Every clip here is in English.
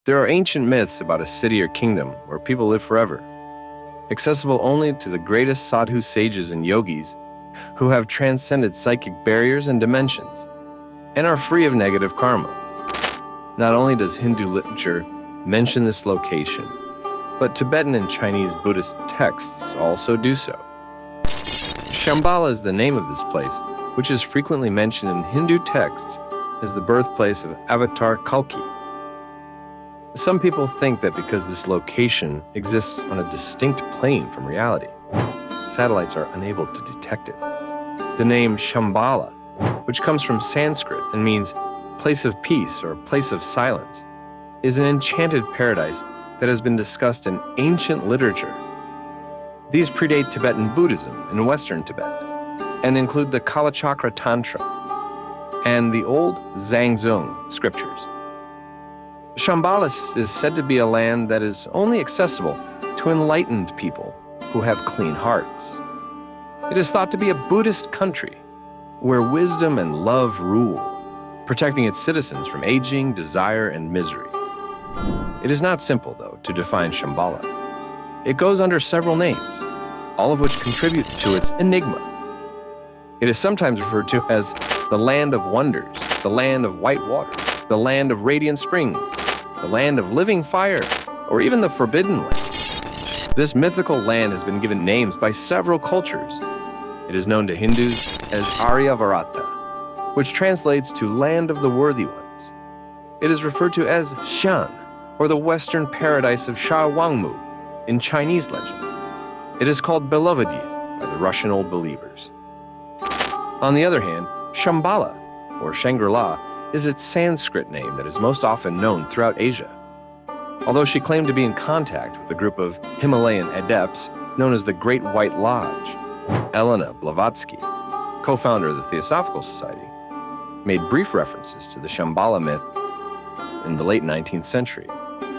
There are ancient myths about a city or kingdom where people live forever, accessible only to the greatest sadhu sages and yogis who have transcended psychic barriers and dimensions and are free of negative karma. Not only does Hindu literature mention this location, but Tibetan and Chinese Buddhist texts also do so. Shambhala is the name of this place, which is frequently mentioned in Hindu texts as the birthplace of Avatar Kalki. Some people think that because this location exists on a distinct plane from reality, satellites are unable to detect it. The name Shambhala, which comes from Sanskrit and means place of peace or place of silence, is an enchanted paradise that has been discussed in ancient literature. These predate Tibetan Buddhism in Western Tibet and include the Kalachakra Tantra and the old Zhangzhung scriptures. Shambhala is said to be a land that is only accessible to enlightened people who have clean hearts. It is thought to be a Buddhist country where wisdom and love rule, protecting its citizens from aging, desire, and misery. It is not simple, though, to define Shambhala. It goes under several names, all of which contribute to its enigma. It is sometimes referred to as the land of wonders, the land of white water, the land of radiant springs, the land of living fire, or even the forbidden land. This mythical land has been given names by several cultures. It is known to Hindus as Aryavarata, which translates to land of the worthy ones. It is referred to as Shan, or the western paradise of Sha Wangmu in Chinese legend. It is called Belovedye by the Russian Old Believers. On the other hand, Shambhala, or Shangri-La, is its Sanskrit name that is most often known throughout Asia. Although she claimed to be in contact with a group of Himalayan adepts known as the Great White Lodge, Elena Blavatsky, co-founder of the Theosophical Society, made brief references to the Shambhala myth in the late 19th century.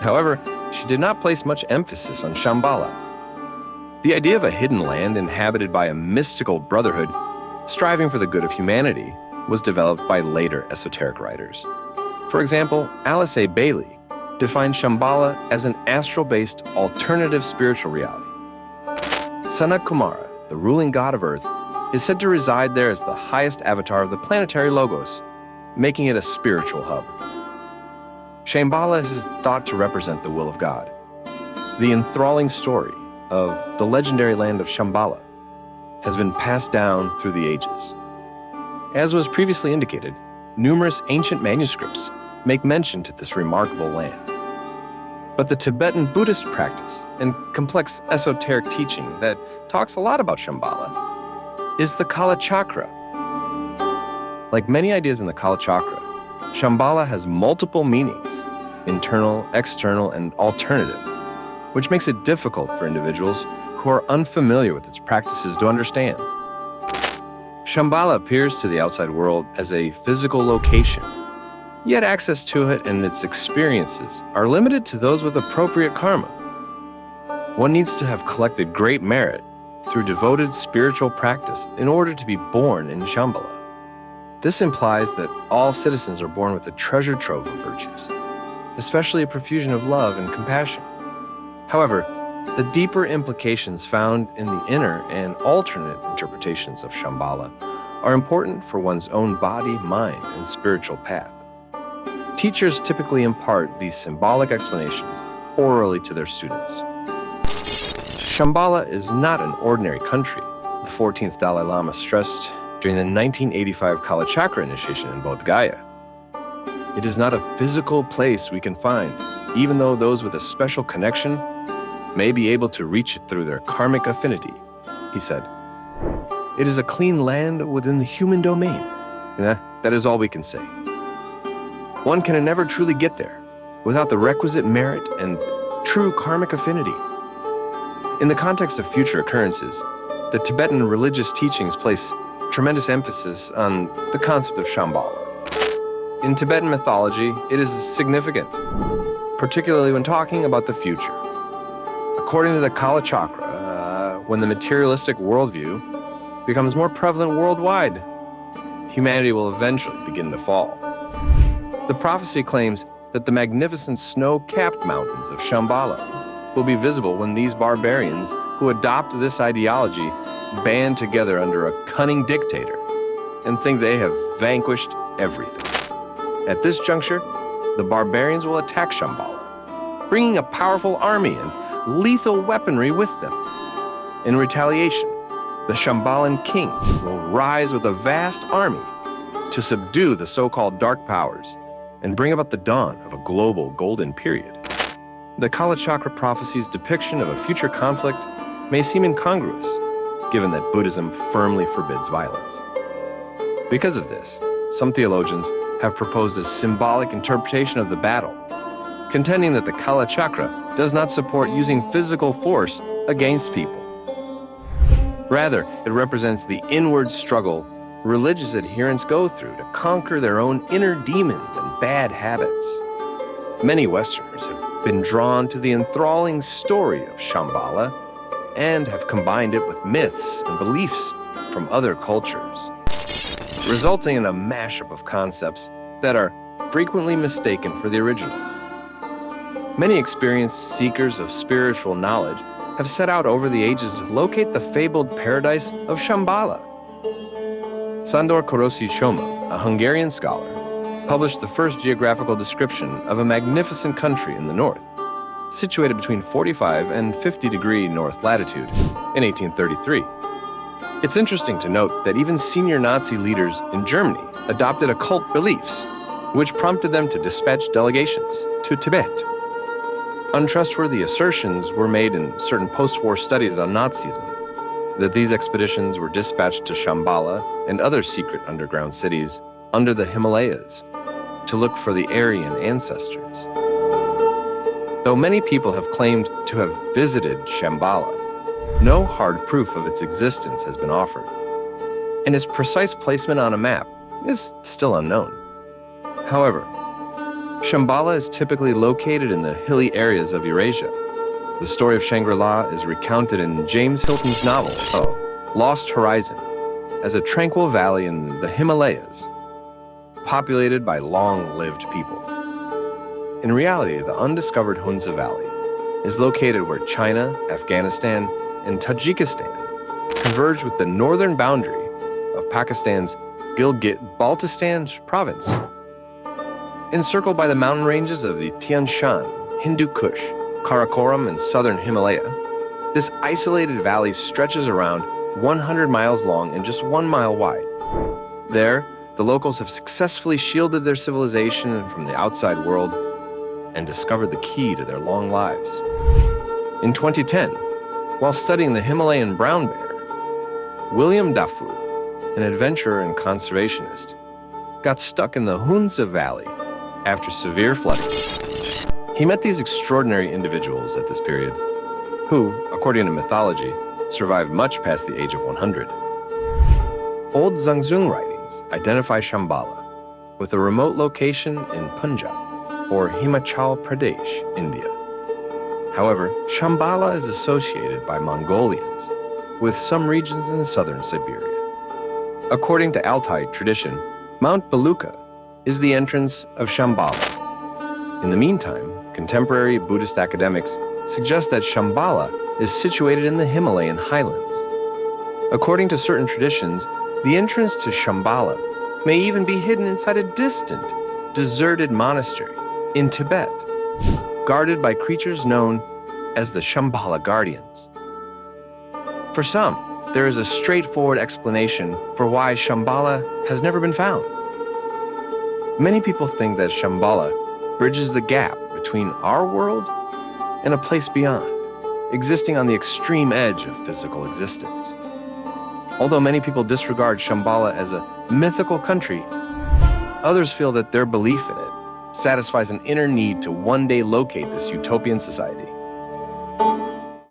However, she did not place much emphasis on Shambhala. The idea of a hidden land inhabited by a mystical brotherhood striving for the good of humanity was developed by later esoteric writers. For example, Alice A. Bailey defined Shambhala as an astral-based alternative spiritual reality. Sanat Kumara, the ruling god of Earth, is said to reside there as the highest avatar of the planetary logos, making it a spiritual hub. Shambhala is thought to represent the will of God. The enthralling story of the legendary land of Shambhala has been passed down through the ages. As was previously indicated, numerous ancient manuscripts make mention to this remarkable land. But the Tibetan Buddhist practice and complex esoteric teaching that talks a lot about Shambhala is the Kalachakra. Like many ideas in the Kalachakra, Shambhala has multiple meanings, internal, external, and alternative, which makes it difficult for individuals who are unfamiliar with its practices to understand. Shambhala appears to the outside world as a physical location, yet access to it and its experiences are limited to those with appropriate karma. One needs to have collected great merit through devoted spiritual practice in order to be born in Shambhala. This implies that all citizens are born with a treasure trove of virtues, especially a profusion of love and compassion. However, the deeper implications found in the inner and alternate interpretations of Shambhala are important for one's own body, mind, and spiritual path. Teachers typically impart these symbolic explanations orally to their students. Shambhala is not an ordinary country, the 14th Dalai Lama stressed during the 1985 Kalachakra initiation in Bodh Gaya. It is not a physical place we can find, even though those with a special connection may be able to reach it through their karmic affinity, he said. It is a clean land within the human domain. That is all we can say. One can never truly get there without the requisite merit and true karmic affinity. In the context of future occurrences, the Tibetan religious teachings place tremendous emphasis on the concept of Shambhala. In Tibetan mythology, it is significant, particularly when talking about the future. According to the Kalachakra, when the materialistic worldview becomes more prevalent worldwide, humanity will eventually begin to fall. The prophecy claims that the magnificent snow-capped mountains of Shambhala will be visible when these barbarians who adopt this ideology band together under a cunning dictator and think they have vanquished everything. At this juncture, the barbarians will attack Shambhala, bringing a powerful army and lethal weaponry with them. In retaliation, the Shambhalan king will rise with a vast army to subdue the so-called dark powers and bring about the dawn of a global golden period. The Kala Chakra prophecy's depiction of a future conflict may seem incongruous, given that Buddhism firmly forbids violence. Because of this, some theologians have proposed a symbolic interpretation of the battle, contending that the Kala Chakra does not support using physical force against people. Rather, it represents the inward struggle religious adherents go through to conquer their own inner demons and bad habits. Many Westerners have been drawn to the enthralling story of Shambhala and have combined it with myths and beliefs from other cultures, resulting in a mashup of concepts that are frequently mistaken for the original. Many experienced seekers of spiritual knowledge have set out over the ages to locate the fabled paradise of Shambhala. Sándor Kőrösi Csoma, a Hungarian scholar, published the first geographical description of a magnificent country in the north, situated between 45 and 50-degree north latitude in 1833. It's interesting to note that even senior Nazi leaders in Germany adopted occult beliefs, which prompted them to dispatch delegations to Tibet. Untrustworthy assertions were made in certain post-war studies on Nazism that these expeditions were dispatched to Shambhala and other secret underground cities under the Himalayas to look for the Aryan ancestors. Though many people have claimed to have visited Shambhala, no hard proof of its existence has been offered, and its precise placement on a map is still unknown. However, Shambhala is typically located in the hilly areas of Eurasia. The story of Shangri-La is recounted in James Hilton's novel, Lost Horizon, as a tranquil valley in the Himalayas, populated by long-lived people. In reality, the undiscovered Hunza Valley is located where China, Afghanistan, and Tajikistan converge with the northern boundary of Pakistan's Gilgit-Baltistan province. Encircled by the mountain ranges of the Tian Shan, Hindu Kush, Karakoram, and southern Himalaya, this isolated valley stretches around 100 miles long and just 1 mile wide. There, the locals have successfully shielded their civilization from the outside world and discovered the key to their long lives. In 2010, while studying the Himalayan brown bear, William Dafoe, an adventurer and conservationist, got stuck in the Hunza Valley after severe flooding. He met these extraordinary individuals at this period, who, according to mythology, survived much past the age of 100. Old Zhangzhung writings identify Shambhala with a remote location in Punjab, or Himachal Pradesh, India. However, Shambhala is associated by Mongolians with some regions in southern Siberia. According to Altai tradition, Mount Belukha is the entrance of Shambhala. In the meantime, contemporary Buddhist academics suggest that Shambhala is situated in the Himalayan highlands. According to certain traditions, the entrance to Shambhala may even be hidden inside a distant, deserted monastery in Tibet, guarded by creatures known as the Shambhala Guardians. For some, there is a straightforward explanation for why Shambhala has never been found. Many people think that Shambhala bridges the gap between our world and a place beyond, existing on the extreme edge of physical existence. Although many people disregard Shambhala as a mythical country, others feel that their belief in it satisfies an inner need to one day locate this utopian society.